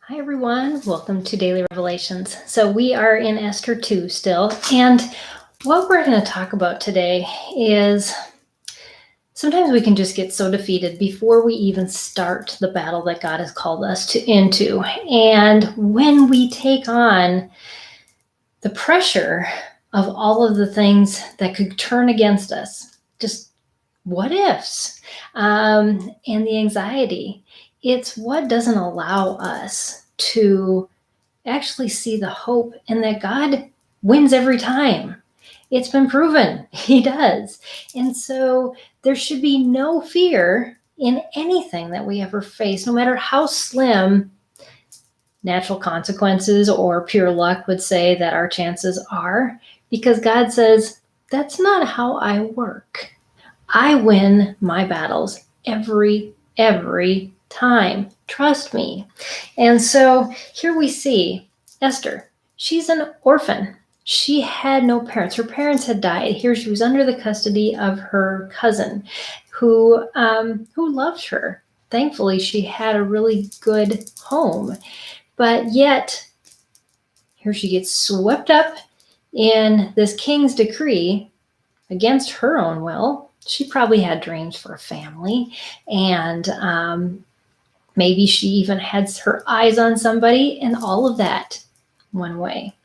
Hi, everyone. Welcome to Daily Revelations. So, we are in Esther 2 still. And what we're going to talk about today is sometimes we can just get so defeated before we even start the battle that God has called us into. And when we take on the pressure of all of the things that could turn against us, just what ifs, and the anxiety, it's what doesn't allow us to actually see the hope and that God wins every time. It's been proven he does. And so there should be no fear in anything that we ever face, no matter how slim natural consequences or pure luck would say that our chances are, because God says, that's not how I work. I win my battles every time. Trust me. And so here we see Esther. She's an orphan. She had no parents. Her parents had died. Here she was under the custody of her cousin who loved her. Thankfully, she had a really good home. But yet, here she gets swept up in this king's decree against her own will. She probably had dreams for a family, and maybe she even had her eyes on somebody, and all of that went away.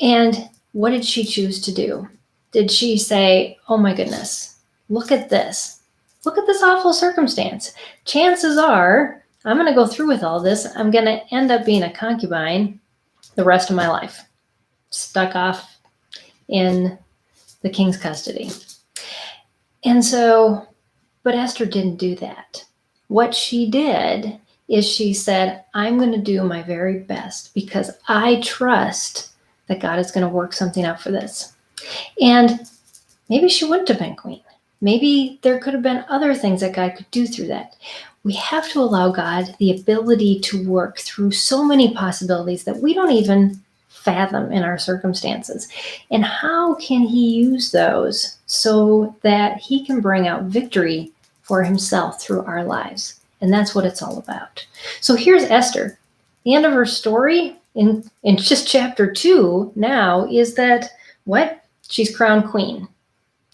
And what did she choose to do? Did she say, oh my goodness, look at this. Look at this awful circumstance. Chances are I'm going to go through with all this. I'm going to end up being a concubine the rest of my life, stuck off in the king's custody. And so, but Esther didn't do that. What she did is she said, I'm going to do my very best because I trust that God is going to work something out for this. And maybe she wouldn't have been queen. Maybe there could have been other things that God could do through that. We have to allow God the ability to work through so many possibilities that we don't even fathom in our circumstances. And how can he use those so that he can bring out victory for himself through our lives? And that's what it's all about. So here's Esther. The end of her story in just chapter 2 now is that what? She's crowned queen.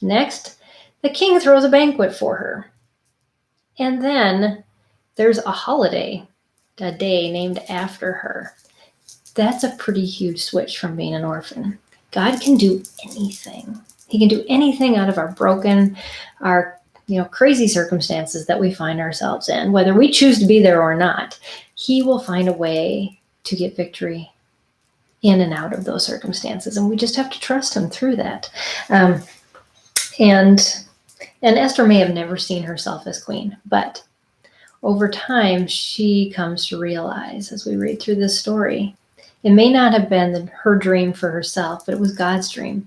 Next, the king throws a banquet for her. And then there's a holiday, a day named after her. That's a pretty huge switch from being an orphan. God can do anything. He can do anything out of our broken, our crazy circumstances that we find ourselves in, whether we choose to be there or not. He will find a way to get victory in and out of those circumstances, and we just have to trust him through that. And Esther may have never seen herself as queen, but over time she comes to realize, as we read through this story, it may not have been her dream for herself, but it was God's dream.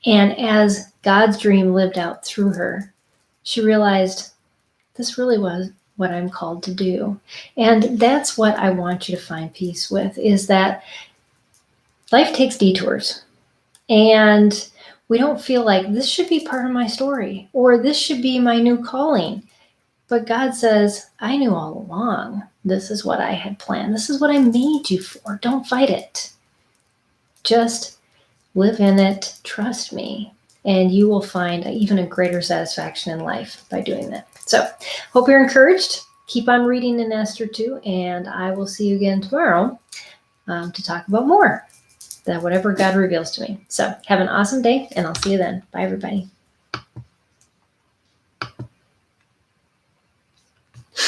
And as God's dream lived out through her, she realized this really was what I'm called to do. And that's what I want you to find peace with, is that life takes detours. And we don't feel like this should be part of my story or this should be my new calling. But God says, I knew all along. This is what I had planned. This is what I made you for. Don't fight it. Just live in it. Trust me. And you will find even a greater satisfaction in life by doing that. So, hope you're encouraged. Keep on reading in Esther 2. And I will see you again tomorrow to talk about more. That whatever God reveals to me. So, have an awesome day. And I'll see you then. Bye, everybody.